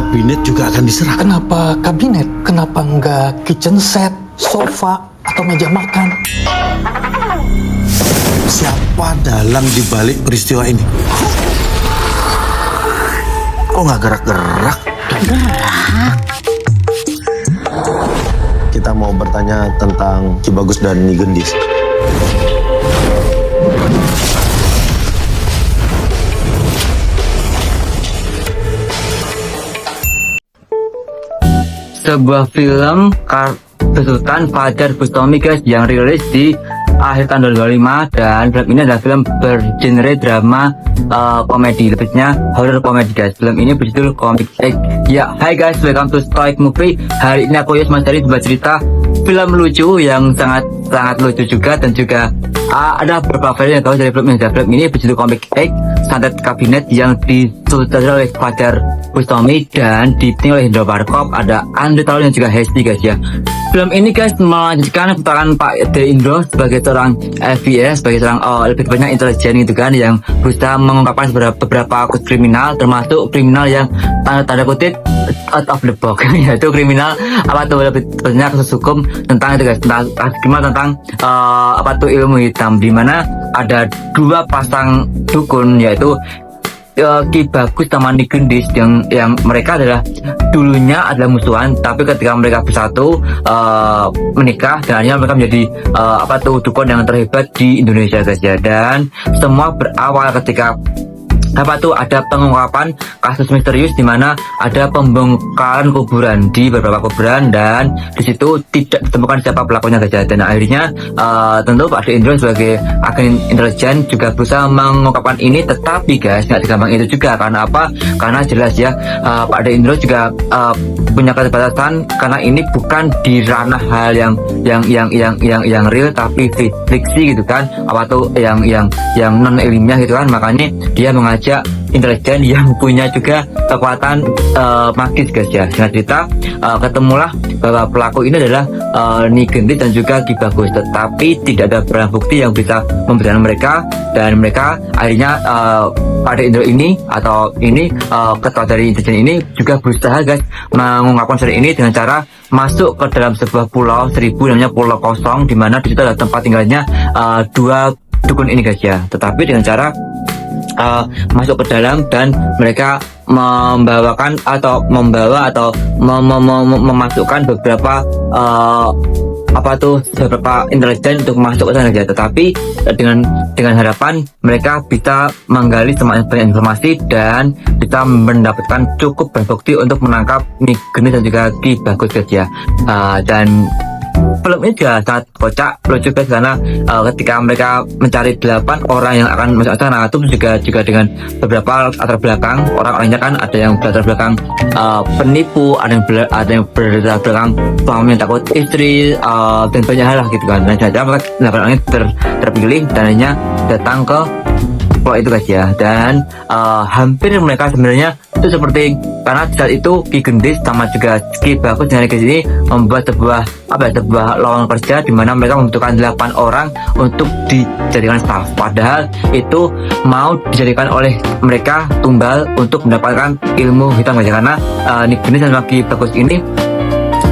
kabinet juga akan diserang. Kenapa kabinet? Kenapa enggak kitchen set, sofa, atau meja makan? Siapa dalang dibalik peristiwa ini? Kok nggak gerak-gerak? Kita mau bertanya tentang Ki Bagus dan Nyi Gendis. Sebuah film besutan Fajar Bustami guys yang rilis di akhir tahun 2025, dan film ini adalah film bergenre drama komedi, lebihnya horror komedi guys. Film ini berjudul Comic X. Ya, hai guys, welcome to Stoic Movie. Hari ini aku Yus Mas dari sebuah cerita film lucu yang sangat lucu juga, dan juga ada beberapa film yang tahu dari film ini. Film ini berjudul Comic X, Santet Kabinet, yang disutradarai oleh Fajar Bustami dan dibikin oleh Indro Barkop. Ada Andre Taulany dan juga Hesti guys ya. Film ini guys melanjutkan petualangan Pak De Indro sebagai seorang FBI, sebagai seorang lebih banyak intelijen gitu kan, yang berusaha mengungkapkan beberapa kasus kriminal, termasuk kriminal yang tanda kutip out of the box yaitu kriminal lebih banyak kasus hukum tentang itu guys, tentang ilmu hitam, di mana ada dua pasang dukun, yaitu Ki Bagus sama Nyi Gendis, yang mereka adalah dulunya adalah musuhan, tapi ketika mereka bersatu menikah, dan akhirnya mereka menjadi dukun yang terhebat di Indonesia guys ya. Dan semua berawal ketika ada pengungkapan kasus misterius di mana ada pembongkaran kuburan di beberapa kuburan, dan di situ tidak ditemukan siapa pelakunya guys ya. Dan akhirnya tentu Pak De Indro sebagai agen intelijen juga berusaha mengungkapkan ini, tetapi guys nggak segampang itu juga. Karena apa? Karena jelas ya, Pak De Indro juga punya keterbatasan, karena ini bukan di ranah hal yang real, tapi fiksi gitu kan, yang non ilmiah gitu kan. Makanya dia mengajak intelijen yang punya juga kekuatan magis guys ya. Singkat cerita, ketemulah bahwa pelaku ini adalah Nyi Gendis dan juga Ki Bagus, tetapi tidak ada barang bukti yang bisa membedakan mereka, dan mereka akhirnya Pak De Indro ini ketua dari intelijen ini juga berusaha guys mengungkapkan story ini dengan cara masuk ke dalam sebuah pulau 1000 namanya Pulau Kosong, di mana di situ adalah tempat tinggalnya dua dukun ini guys ya. Tetapi dengan cara masuk ke dalam, dan mereka memasukkan beberapa beberapa intelijen untuk masuk ke sana saja. Tetapi dengan harapan mereka bisa menggali banyak informasi dan bisa mendapatkan cukup bukti untuk menangkap Nyi Gendis dan juga Ki Bagus guys ya. Dan film ini juga sangat kocak, lucu guys, karena ketika mereka mencari 8 orang yang akan masuk ke sana, itu juga dengan beberapa latar belakang orang-orangnya kan, ada yang latar belakang penipu, ada yang berlatar belakang suami yang takut istri, dan banyak hal lah gitu kan. Dan saja mereka 8 orang ini terpilih dan hanya datang ke pulau itu guys ya. Dan hampir mereka sebenarnya itu seperti, karena saat itu Ki Gendis sama juga Ki Bagus dengan Gendis ini membuat sebuah lowongan kerja, di mana mereka membutuhkan 8 orang untuk dijadikan staff. Padahal itu mau dijadikan oleh mereka tumbal untuk mendapatkan ilmu hitam guys, karena Nyi Gendis dan Ki Bagus ini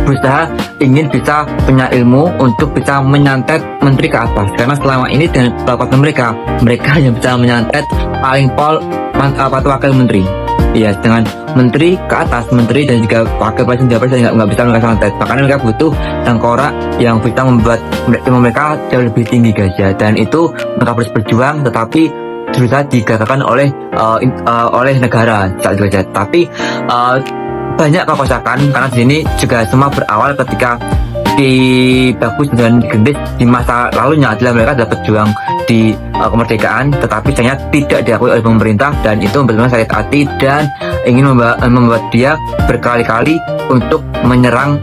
berusaha ingin bisa punya ilmu untuk bisa menyantet menteri ke atas, karena selama ini dengan kekuatan mereka hanya bisa menyantet paling wakil menteri. Iya, dengan menteri ke atas, menteri dan juga wakil presiden nggak bisa mereka santet. Makanya mereka butuh tengkorak yang bisa membuat ilmu mereka jauh lebih tinggi guys ya. Dan itu mereka harus berjuang, tetapi berusaha digagalkan oleh negara saat itu guys ya. Tapi banyak kekocakan, karena di sini juga semua berawal ketika Ki Bagus dan Gendis di masa lalunya adalah mereka dapat berjuang di kemerdekaan, tetapi sayangnya tidak diakui oleh pemerintah, dan itu benar-benar sakit hati dan ingin membuat dia berkali-kali untuk menyerang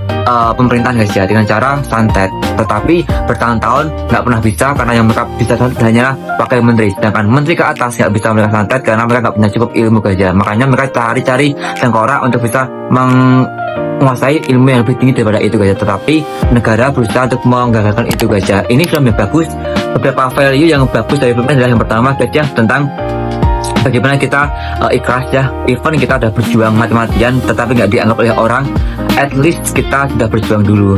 pemerintahan guys ya, dengan cara santet. Tetapi bertahun-tahun nggak pernah bisa, karena yang mereka bisa santet hanyalah wakil menteri, sedangkan menteri ke atas nggak bisa mereka santet karena mereka nggak punya cukup ilmu guys ya. Makanya mereka cari-cari tengkorak untuk bisa menguasai ilmu yang lebih tinggi daripada itu guys ya. Tetapi negara berusaha untuk menggagalkan itu guys ya. Ini film yang bagus. Beberapa value yang bagus dari film ini adalah yang pertama guys ya, tentang bagaimana kita ikhlas ya, even kita udah berjuang mati-matian tetapi nggak dianggap oleh orang, at least kita sudah berjuang dulu.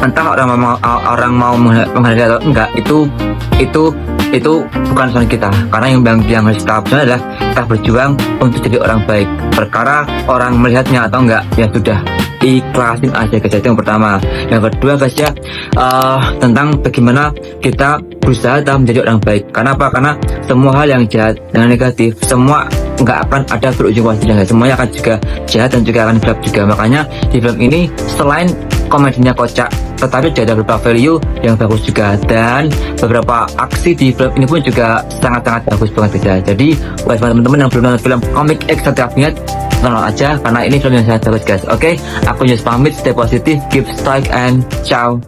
Entah orang mau menghargai atau enggak, itu bukan urusan kita, karena yang harus kita lakukan adalah kita berjuang untuk jadi orang baik. Perkara orang melihatnya atau enggak, ya sudah, ikhlasin aja guys. Itu yang pertama. Yang kedua guys ya, tentang bagaimana kita berusaha dalam menjadi orang baik. Kenapa? Karena semua hal yang jahat dan negatif, semua nggak akan ada berujung pasti, semuanya akan juga jahat dan juga akan gelap juga. Makanya di film ini selain komedinya kocak, tetapi juga ada beberapa value yang bagus juga, dan beberapa aksi di film ini pun juga sangat-sangat bagus banget guys. Jadi buat teman-teman yang belum nonton film Comic X Satria Abingat, tonton aja karena ini film yang sangat bagus guys. Oke, aku Yus pamit, stay positif, keep strike and ciao.